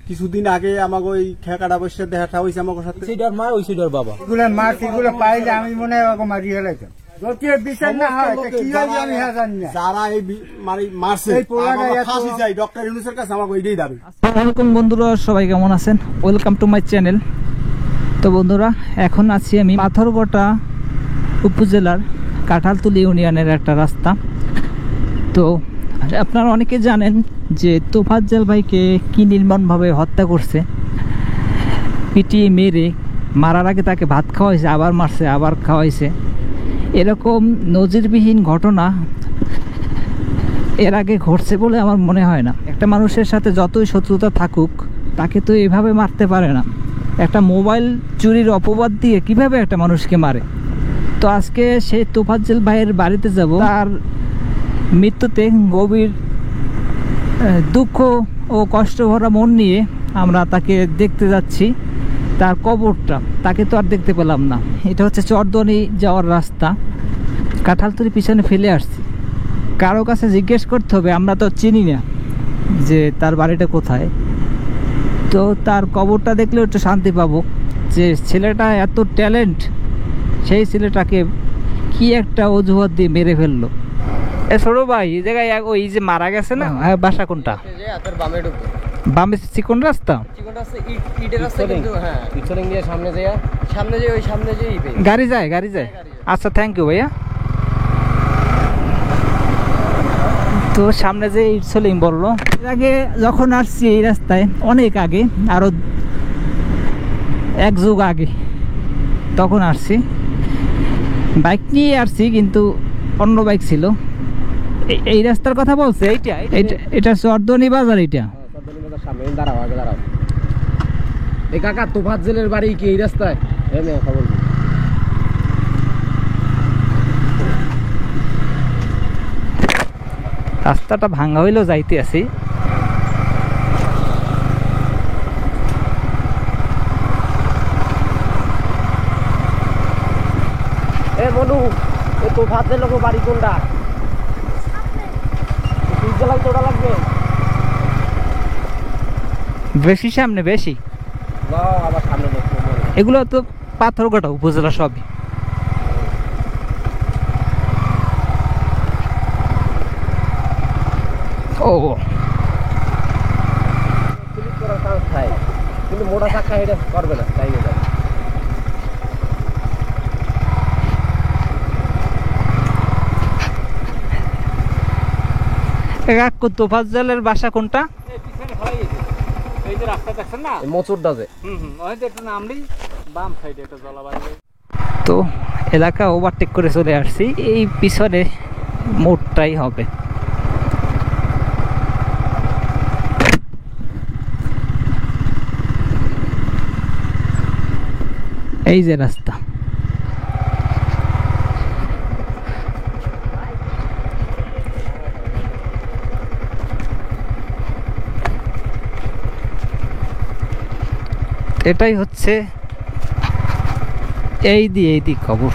কিছুদিন আগে আমাকে ওই খেকাটা বসে দেখা হয়েছে আমার সাথে। সেটার মা ওই সেটার বাবা এগুলো মাছ এগুলো পাইলে আমি মনে হয় ওকে মারি হেলাইতাম। যদি বিচার না হয় কি হয় আমি জানি না। যারা এই মারছে ফাঁসি চাই ডক্টর ইউনূসের কাছে আমাকে ওইটাই দাবি। আসসালামু আলাইকুম বন্ধুরা, সবাই কেমন আছেন? Welcome to my channel. তো বন্ধুরা, এখন আছি আমি পাথরঘাটা উপজেলার কাঁঠালতলী ইউনিয়নের একটা রাস্তা। তো আপনারা অনেকে জানেন যে তোফাজ্জল ভাইকে কি নির্মমভাবে হত্যা করছে, পিটিয়ে মেরে মারার আগে তাকে ভাত খাওয়াইছে, আবার মারছে, আবার খাওয়াইছে। এরকম নজিরবিহীন ঘটনা এর আগে ঘটছে বলে আমার মনে হয় না। একটা মানুষের সাথে যতই শত্রুতা থাকুক তাকে তো এভাবে মারতে পারে না। একটা মোবাইল চুরির অপবাদ দিয়ে কিভাবে একটা মানুষকে মারে। তো আজকে সেই তোফাজ্জল ভাইয়ের বাড়িতে যাব। তার মৃত্যুতে গভীর দুঃখ ও কষ্ট ভরা মন নিয়ে আমরা তাকে দেখতে যাচ্ছি। তার কবরটা, তাকে তো আর দেখতে পেলাম না। এটা হচ্ছে চরদনি যাওয়ার রাস্তা, কাঁঠালতলী পিছনে ফেলে আসছি। কারো কাছে জিজ্ঞেস করতে হবে, আমরা তো চিনি না যে তার বাড়িটা কোথায়। তো তার কবরটা দেখলে একটু শান্তি পাবো যে ছেলেটা এত ট্যালেন্ট, সেই ছেলেটাকে কি একটা অজুহাত দিয়ে মেরে ফেললো। এ ছোট ভাই, এই জায়গায় ওই যে মারা গেছে না, বাসা কোনটা? বামে চিকন রাস্তা, গাড়ি যায় গাড়ি যায়। আচ্ছা, থ্যাংক ইউ ভাইয়া। তো সামনে যে ইট সলিং বললো, এর আগে যখন আসছি এই রাস্তায় অনেক আগে, আরো এক যুগ আগে তখন আসছি, বাইক নিয়ে আসছি, কিন্তু অন্য বাইক ছিল। এই রাস্তার কথা বলছে, এটা চরদনি বাজার। এটা দাঁড়াও, আগে দাঁড়াও। এই কাকা তোফাজ্জলের বাড়ি কি এই রাস্তায়? খবর রাস্তাটা ভাঙা হইলেও যাইতে আছি। এ মনু, এ তোফাজ্জলের বাড়ি কোনটা? তোরা লাগবে বেশি সামনে, বেশি আবার সামনে। এগুলো তো পাথরঘাটা উপজেলা সবই। ও ক্লিক করার চান্স থাকে, কিন্তু মোটা চাকা এটা করবে না, তাই না? তোফাজ্জলের বাসা কোনটা? তো এলাকা ওভারটেক করে চলে আসছি, এই পিছনে মোড়টাই হবে। এই যে রাস্তা, এটাই হচ্ছে এই দিক খবর।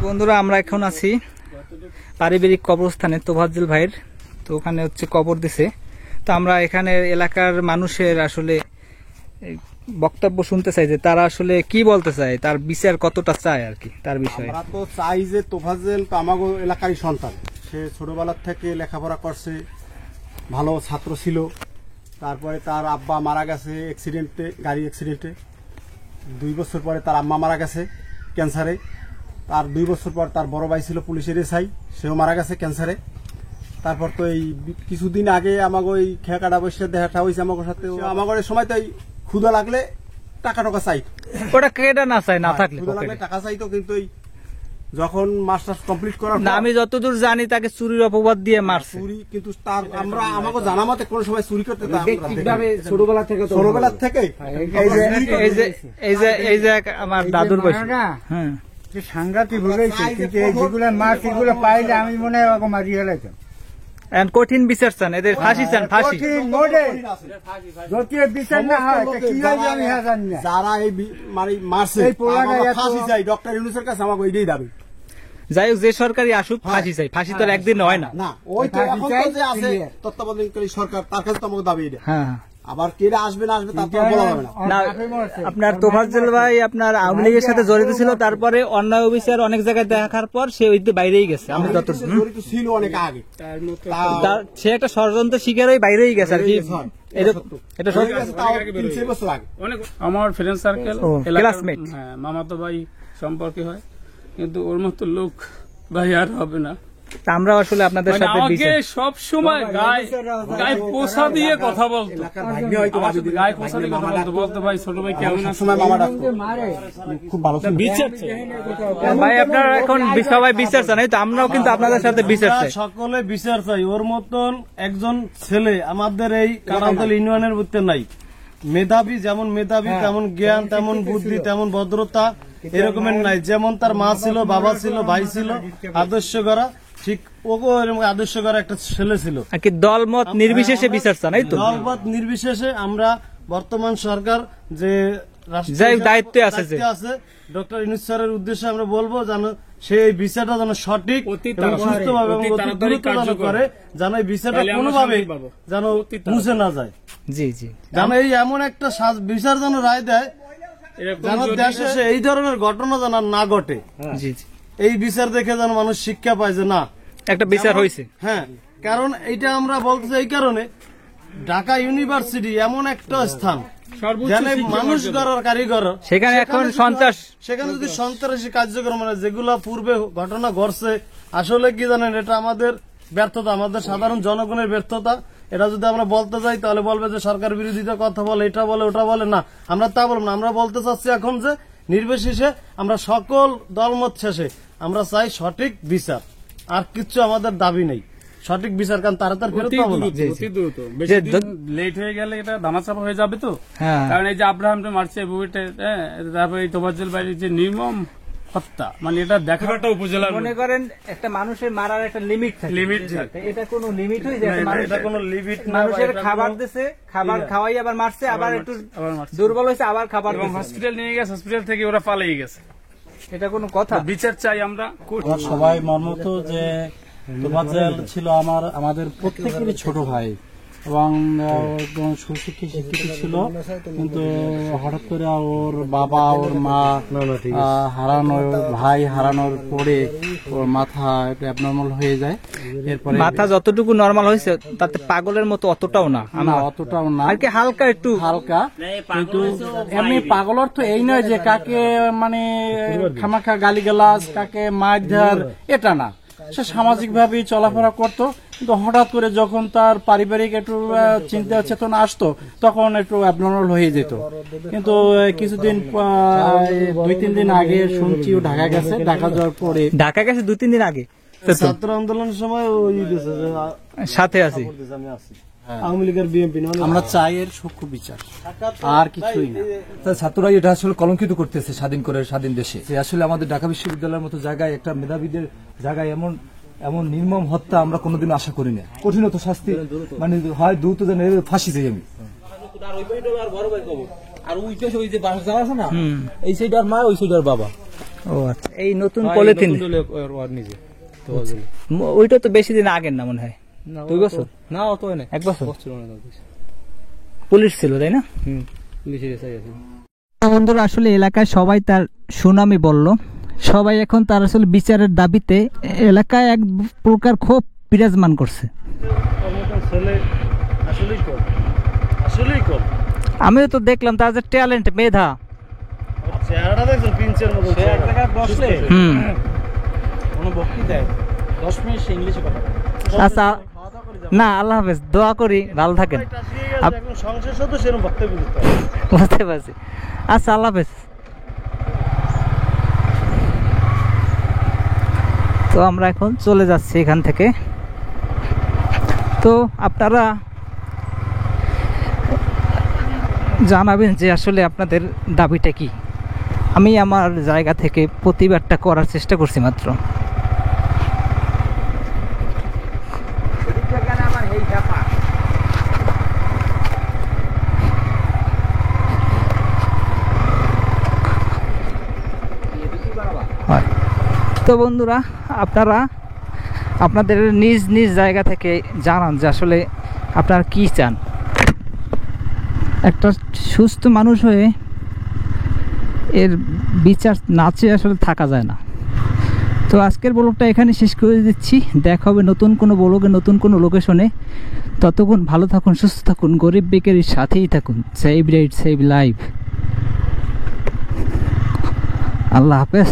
বন্ধুরা, আমরা এখন আছি পারিবারিক কবরস্থানে তোফাজ্জল ভাইয়ের। তো ওখানে হচ্ছে কবর দিছে। তো আমরা এখানে এলাকার মানুষের আসলে বক্তব্য শুনতে চাই যে তারা আসলে কি বলতে চায়, তার বিচার কতটা চায় আর কি তার বিষয়ে। আমরা তো চাই যে তোফাজ্জল তো আমাদের এলাকারই সন্তান। সে ছোটবেলার থেকে লেখাপড়া করছে, ভালো ছাত্র ছিল। তারপরে তার আব্বা মারা গেছে অ্যাক্সিডেন্টে, গাড়ি অ্যাক্সিডেন্টে। 2 বছর পরে তার আম্মা মারা গেছে ক্যান্সারে। তার 2 বছর পর তার বড় ভাই ছিল পুলিশের এসআই, সেও মারা গেছে ক্যান্সারে। তারপর তো এই কিছুদিন আগে আমাকে ওই খেকাটা বসে দেখা হয়েছে আমার সাথে। আমাদের সময় তো ক্ষুধা লাগলে টাকা চাই, ওটা কেটা না চাই, না থাকলে ক্ষুধা লাগলে টাকা চাইতো। কিন্তু যখন মাস্টার্স কমপ্লিট করার না, আমি যতদূর জানি তাকে চুরির অপবাদ দিয়ে মারছে। চুরি, কিন্তু তার আমরা আমাকে জানা মতে কোন সময় চুরি করতে ছোটবেলা থেকে এই যে আমার দাদুর বয়স। হ্যাঁ, যে সাংঘাতিক হয়েছে, কিন্তু এই যেগুলো মাছ এগুলো পাইলে আমি মনে হয় ওরকম মারিয়ে লাইতাম। And কঠিন বিচার চান, এদের ফাঁসি চান, ফাঁসি। কঠিন মোড়ে যদি বিচার না হয় তো কি হয় যে আমি হ্যাঁ জানি না। যারা এই মারছে এই পোলাটা আমরা এত- ফাঁসি চাই, ডক্টর ইউনূসের কাছে আমাকে ওইটাই দাবি। যাই হোক, যে সরকারি আসুক ফাঁসি চাই, ফাঁসি তো আর একদিন হয় না। না, ওই তো ফাঁসি এখন চাই, তো যে আছে clear। তত্ত্বাবধানকারী সরকার, তার কাছে তো আমাকে দাবি এটা। হ্যাঁ, আবার কেরা আসবে না আসবে তার তো আর বলা যাবে না। না, আপনার তোফাজ্জল ভাই আপনার আওয়ামী লীগের সাথে জড়িত ছিল, তারপরে অন্যায় অবিচার অনেক জায়গায় দেখার পর সে ওইতে বাইরেই গেছে। আমি যত জড়িত ছিল অনেক আগে। সে একটা ষড়যন্ত্র শিকার হয়ে বাইরেই গেছে আর কি। এটা হয়ে গেছে তাও 3-4 বছর আগে। আমার ফ্রেন্ড সার্কেল, ও, classmate। হ্যাঁ, মামাতো ভাই সম্পর্কে হয়, কিন্তু ওর মতো লোক ভাই আর হবে না। তা আমরা আসলে আপনাদের মানে সাথে আমাকে সব সময় গায়ে পোষা দিয়ে কথা বলতো, এলাকার ভাগ্যে হয়তো আমার সাথে গায়ে পোষা দিয়ে কথা বলতো, বলতো ভাই ছোট ভাই কেমন আছে, সময় মামা ডাকতো, খুব ভালো ছিল। বিচার চাই। ভাই আপনারা এখন সবাই বিচার চান, এই তো আমরাও কিন্তু আপনাদের সাথে বিচার চাই। সকলে বিচার চাই। ওর মতন একজন ছেলে আমাদের এই কাটালতলী ইউনিয়নের মধ্যে নাই। মেধাবী, যেমন মেধাবী তেমন জ্ঞান, তেমন বুদ্ধি, তেমন ভদ্রতা এরকমের নাই। যেমন তার মা ছিল, বাবা ছিল, ভাই ছিল, আদর্শ করা, ঠিক ওকে এরকম আদর্শ করা একটা ছেলে ছিল। আর কি দলমত নির্বিশেষে বিচার চান, এই তো। দলবাদ নির্বিশেষে আমরা বর্তমান সরকার যে রাষ্ট্রীয় যাই দায়িত্বে আছে যে। দায়িত্বে আছে, ডক্টর ইউনূস স্যারের উদ্দেশ্যে আমরা বলবো যেন সেই বিচারটা যেন সঠিক অতি এবং সুস্থভাবে এবং অতি অতি তাড়াতাড়ি দ্রুত যেন কার্যকর করে, যেন এই বিচারটা তাহলে আমরা কোনোভাবে শান্তি পাবো। যেন মুছে না যায়, জি জি। যেন এই এমন একটা বিচার যেন রায় দেয় এরকম যেন যদি- দেশে এই ধরনের ঘটনা যেন আর না ঘটে। জি জি, এই বিচার দেখে যেন মানুষ শিক্ষা পায় যে না, একটা বিচার হয়েছে। হ্যাঁ, কারণ এইটা আমরা বলতেছি এই কারণে, ঢাকা ইউনিভার্সিটি এমন একটা স্থান সর্বোচ্চ যেখানে শিক্ষা মানুষ অর্জন। গড়ার কারিগর, সেখানে এখন যদি- সন্ত্রাস। সেখানে যদি সন্ত্রাসী কার্যক্রম মানে যেগুলা পূর্বে ঘটনা ঘটছে, আসলে কি জানেন, এটা আমাদের ব্যর্থতা, আমাদের সাধারণ জনগণের ব্যর্থতা। এটা যদি আমরা বলতে যাই তাহলে বলবে যে সরকার বিরোধিতা কথা বলে, এটা বলে, ওটা বলে। না, আমরা তা বলবো না। আমরা বলতে চাচ্ছি এখন যে নির্বিশেষে আমরা সকল দলমত শেষে আমরা চাই সঠিক বিচার, আর কিচ্ছু আমাদের দাবি নেই, সঠিক বিচার। কারণ তাড়াতাড়ি ফেরত অতি পাবো না। দ্রুত, অতি দ্রুত। বেশি দিন লেট হয়ে গেলে এটা ধামাচাপা হয়ে যাবে তো। হ্যাঁ, কারণ এই যে আব্রাহামটা মারছে বুয়েটে, তারপরে এই তোফাজ্জল ভাইয়ের যে নির্মম হত্যা, মানে এটা দেখার একটা উপজেলার মনে করেন একটা মানুষের মারার একটা লিমিট থাকে। লিমিট থাকে। এটা কোনো লিমিট হয়ে যায়? এটা কোনো লিমিট না, মানুষের এটা খাবার কোনো- দিছে, খাবার খাওয়াই আবার মারছে, আবার একটু আবার মারছে। দুর্বল হয়েছে, আবার খাবার এবং দিছে। হসপিটাল নিয়ে গেছে, হসপিটাল থেকে ওরা পালিয়ে গেছে। এটা কোনো কথা? বিচার চাই আমরা। আমরা সবাই মর্মত যে তোফাজ্জল ছিল আমাদের প্রত্যেকেরই ছোট ভাই এবং একদম সুশিক্ষিত শিক্ষিত ছিল, কিন্তু হঠাৎ করে ওর বাবা ওর মা হারানোর, ভাই হারানোর পরে ওর মাথা একটু অ্যাবনর্মাল হয়ে যায়। এরপরে মাথা যতটুকু নরমাল হয়েছে তাতে পাগলের মতো অতটাও না, না, অতটাও না, আর কি হালকা একটু। হালকা। কিন্তু এমনি পাগল অর্থ এই নয় যে কাকে মানে খামাখা গালিগালাজ, কাকে মারধর, এটা না। সে সামাজিক ভাবে চলাফেরা করতো, কিন্তু হঠাৎ করে যখন তার পারিবারিক একটু চিন্তা চেতনা আসতো তখন একটু অ্যাবনর্মাল হয়ে যেত। কিন্তু কিছুদিন 2-3 দিন আগে শুনছি ও ঢাকা গেছে। ঢাকা যাওয়ার পরে ঢাকা গেছে 2-3 দিন আগে, ছাত্র আন্দোলনের সময় ওই দিছে যে সাথে আছি। আমি আছি, আওয়ামী লীগের বিএনপি না, আমরা চাই এর সূক্ষ্ম বিচার, আর কিছুই না। ছাত্ররা এটা আসলে কলঙ্কিত করতেছে স্বাধীন করে স্বাধীন দেশে, যে আসলে আমাদের ঢাকা বিশ্ববিদ্যালয়ের মতো জায়গায় একটা মেধাবীদের জায়গায় এমন এমন নির্মম হত্যা আমরা কোনোদিন আশা করি না। কঠিনত শাস্তি, মানে হয় দ্রুত যেন এর ফাঁসি চাই আমি। এই সাইডার মা, ওই সাইডার বাবা। ও আচ্ছা, এই নতুন পলিথিন নিজে ওইটা তো বেশি দিন আগের না মনে হয়, 2 বছর না, অত না, 1 বছর পুলিশ ছিল, তাই না? বন্ধুরা, আসলে এলাকায় সবাই তার সুনামি বলল, সবাই এখন তার আসলে বিচারের দাবিতে এলাকায় এক প্রকার ক্ষোভ বিরাজমান করছে। ছেলে আসলেই কম, আসলেই কম। আমিও তো দেখলাম তার যে ট্যালেন্ট, মেধা। চেহারাটা দেখছেন, পিঞ্চের মতো চেহারা। বসলে হুম, কোনো বক্তৃতায় 10 মিনিট সে ইংলিশে কথা বলে। আচ্ছা, না, আল্লাহ হাফেজ, দোয়া করি ভালো থাকেন। এখন সংসদ সদস্য এরকম বক্তব্য দিতে হয়। বুঝতে পারছি। আচ্ছা, আল্লাহ হাফেজ। তো আমরা এখন চলে যাচ্ছি এখান থেকে। তো আপনারা জানাবেন যে আসলে আপনাদের দাবিটা কি। আমি আমার জায়গা থেকে প্রতিবাদটা করার চেষ্টা করছি মাত্র। হয়। তো বন্ধুরা, আপনারা আপনাদের নিজ নিজ জায়গা থেকে জানান যে আসলে আপনারা কি চান। একটা সুস্থ মানুষ হয়ে এর বিচার না চেয়ে আসলে থাকা যায় না। তো আজকের ব্লগটা এখানে শেষ করে দিচ্ছি। দেখা হবে নতুন কোনো ব্লগে, নতুন কোনো লোকেশনে। ততক্ষণ ভালো থাকুন, সুস্থ থাকুন, গরিব বেকারির সাথেই থাকুন। Save rate, save life. আল্লাহ হাফেজ।